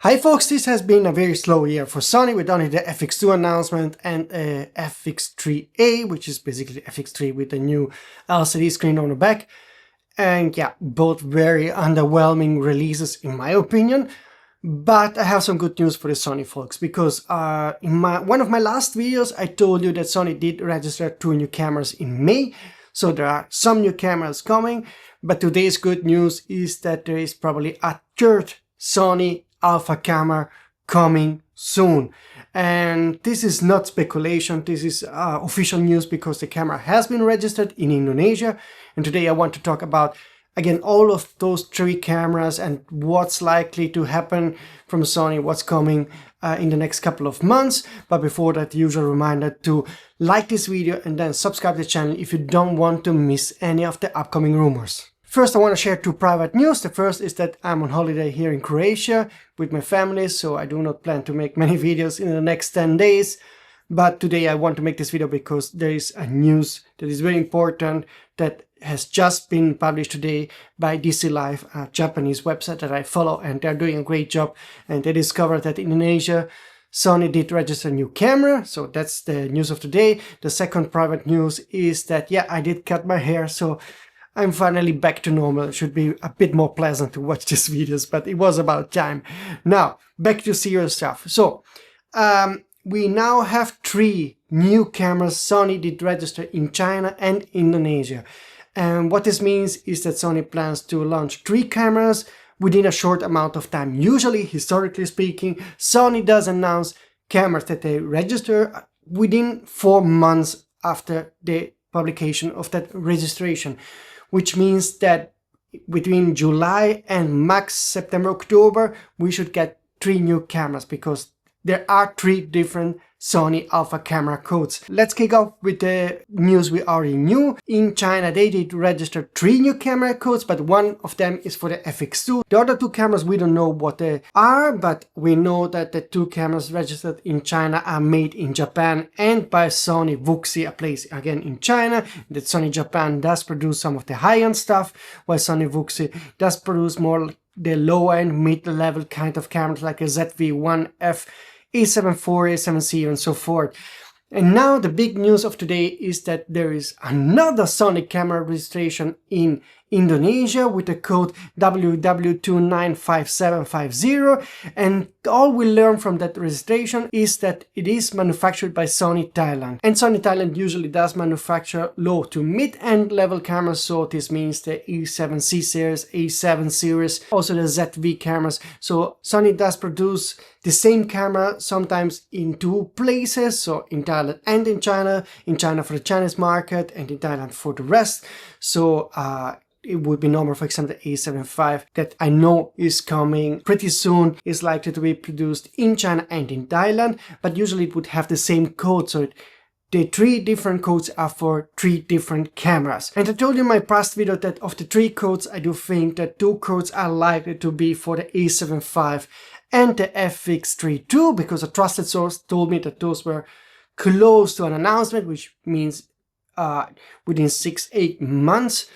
Hi folks, this has been a very slow year for Sony with only the FX2 announcement and FX3A, which is basically FX3 with a new LCD screen on the back. And yeah, both very underwhelming releases in my opinion. But I have some good news for the Sony folks, because in one of my last videos I told you that Sony did register 2 new cameras in May. So there are some new cameras coming, but today's good news is that there is probably a third Sony alpha camera coming soon. And this is not speculation, this is official news, because the camera has been registered in Indonesia. And today I want to talk about again all of those 3 cameras and what's likely to happen from Sony, what's coming in the next couple of months. But before that, the usual reminder to like this video and then subscribe to the channel if you don't want to miss any of the upcoming rumors. First, I want to share 2 private news. The first is that I'm on holiday here in Croatia with my family, so I do not plan to make many videos in the next 10 days. But today I want to make this video because there is a news that is very important that has just been published today by DC Live, a Japanese website that I follow, and they're doing a great job. And they discovered that in Indonesia, Sony did register a new camera, so that's the news of today. The second private news is that, yeah, I did cut my hair, so I'm finally back to normal. It should be a bit more pleasant to watch these videos, but it was about time. Now, back to serious stuff. So, we now have 3 new cameras Sony did register in China and Indonesia. And what this means is that Sony plans to launch 3 cameras within a short amount of time. Usually, historically speaking, Sony does announce cameras that they register within 4 months after the publication of that registration, which means that between July and max September, October, we should get 3 new cameras, because there are 3 different Sony alpha camera codes. Let's kick off with the news we already knew. In China, they did register 3 new camera codes, but one of them is for the FX2. The other 2 cameras, we don't know what they are, but we know that the 2 cameras registered in China are made in Japan and by Sony Wuxi, a place again in China. That Sony Japan does produce some of the high-end stuff, while Sony Wuxi does produce more the low-end, mid-level kind of cameras like a ZV-1F, A7V, A7C, and so forth. And now the big news of today is that there is another Sony camera registration in Indonesia with the code WW295750, and all we learn from that registration is that it is manufactured by Sony Thailand. And Sony Thailand usually does manufacture low to mid-end level cameras, so this means the A7C series, A7 series, also the ZV cameras. So Sony does produce the same camera sometimes in 2 places, so in Thailand and in China for the Chinese market and in Thailand for the rest. So it would be normal, for example, the A7V that I know is coming pretty soon is likely to be produced in China and in Thailand, but usually it would have the same code, so the 3 different codes are for 3 different cameras. And I told you in my past video that of the 3 codes, I do think that 2 codes are likely to be for the A7V and the FX3II, because a trusted source told me that those were close to an announcement, which means within 6-8 months.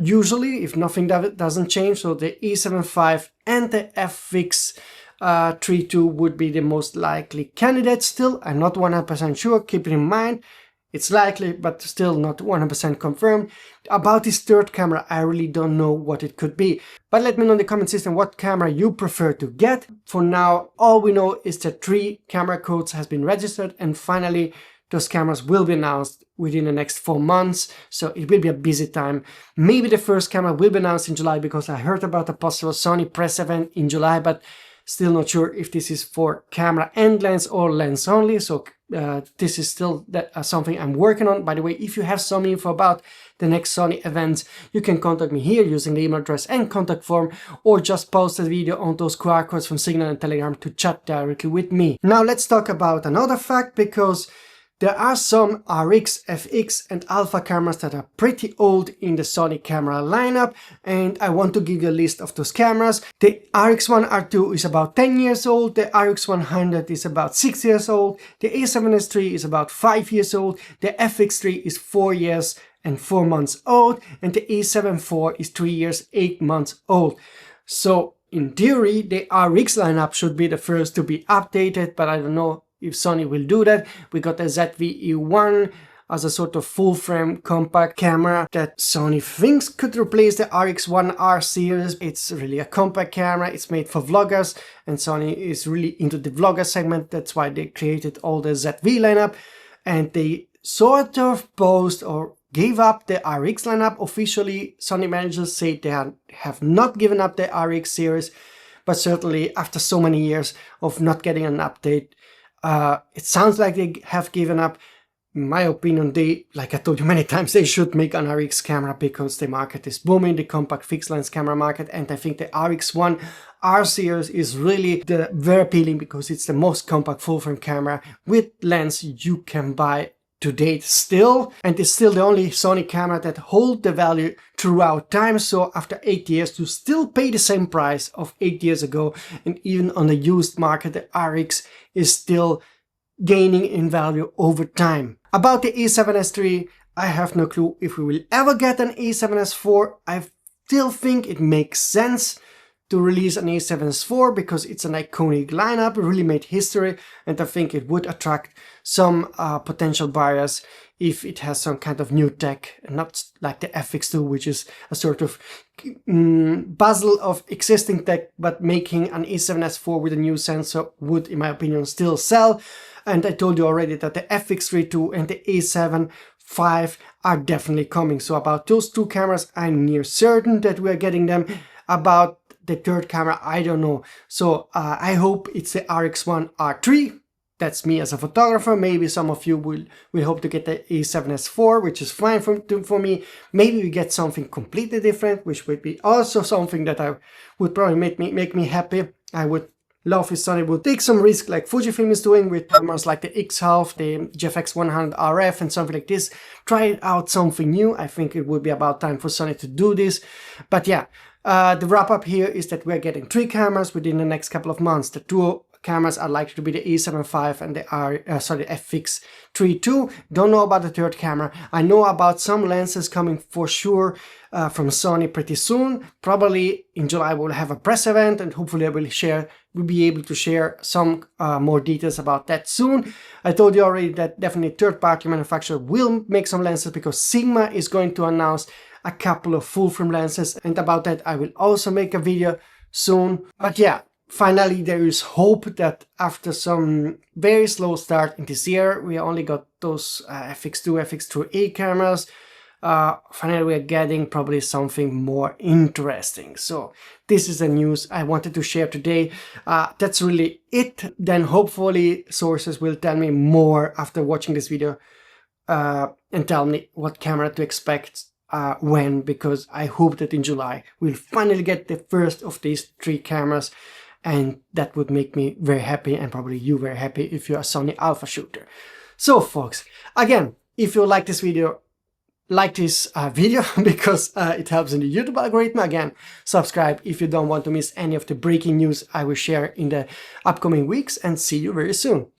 Usually, if nothing doesn't change, so the A7V and the FX3II would be the most likely candidates. Still, I'm not 100% sure, keep it in mind. It's likely, but still not 100% confirmed. About this third camera, I really don't know what it could be. But let me know in the comment section what camera you prefer to get. For now, all we know is that 3 camera codes has been registered, and finally, those cameras will be announced within the next 4 months, so it will be a busy time. Maybe the first camera will be announced in July, because I heard about a possible Sony press event in July, but still not sure if this is for camera and lens or lens only. So this is still something I'm working on. By the way, if you have some info about the next Sony event, you can contact me here using the email address and contact form, or just post a video on those QR codes from Signal and Telegram to chat directly with me. Now let's talk about another fact, because there are some RX, FX and Alpha cameras that are pretty old in the Sony camera lineup, and I want to give you a list of those cameras. The RX1 R2 is about 10 years old, the RX100 is about 6 years old, the A7S3 is about 5 years old, the FX3 is 4 years and 4 months old, and the A7V is 3 years, 8 months old. So in theory, the RX lineup should be the first to be updated, but I don't know if Sony will do that. We got the ZV-E1 as a sort of full-frame compact camera that Sony thinks could replace the RX1R series. It's really a compact camera, it's made for vloggers, and Sony is really into the vlogger segment. That's why they created all the ZV lineup, and they sort of posed or gave up the RX lineup. Officially, Sony managers say they have not given up the RX series, but certainly after so many years of not getting an update, it sounds like they have given up. In my opinion, they, like I told you many times, they should make an RX camera because the market is booming, the compact fixed lens camera market, and I think the RX1 R series is really very appealing because it's the most compact full-frame camera with lens you can buy to date still, and it's still the only Sony camera that hold the value throughout time. So after 8 years, to still pay the same price of 8 years ago, and even on the used market, the RX is still gaining in value over time. About the A7S III, I have no clue if we will ever get an A7S IV. I still think it makes sense to release an A7S IV because it's an iconic lineup, it really made history, and I think it would attract some potential buyers if it has some kind of new tech, not like the FX2, which is a sort of puzzle of existing tech, but making an A7S IV with a new sensor would, in my opinion, still sell. And I told you already that the FX3II and the A7V are definitely coming. So about those two cameras, I'm near certain that we are getting them. About the third camera, I don't know. So I hope it's the RX1R3. That's me as a photographer. Maybe some of you will hope to get the A7S IV, which is fine for me. Maybe we get something completely different, which would be also something that I would probably make me happy. I would love if Sony would take some risk like Fujifilm is doing with cameras like the X-Half, the GFX 100 RF and something like this. Try out something new. I think it would be about time for Sony to do this. But yeah, the wrap up here is that we're getting 3 cameras within the next couple of months. The 2 cameras are likely to be the A7V and the FX3II. Don't know about the third camera. I know about some lenses coming for sure from Sony pretty soon. Probably in July we'll have a press event, and hopefully we'll be able to share some more details about that soon. I told you already that definitely third-party manufacturer will make some lenses because Sigma is going to announce a couple of full-frame lenses, and about that I will also make a video soon. But yeah, finally there is hope that after some very slow start in this year, we only got those FX2, FX3II cameras. Finally we are getting probably something more interesting. So this is the news I wanted to share today. That's really it. Then hopefully sources will tell me more after watching this video and tell me what camera to expect when, because I hope that in July we'll finally get the first of these 3 cameras, and that would make me very happy, and probably you very happy if you're a Sony alpha shooter. So folks, again, if you like this video, like this video because it helps in the YouTube algorithm. Again, subscribe if you don't want to miss any of the breaking news I will share in the upcoming weeks, and see you very soon.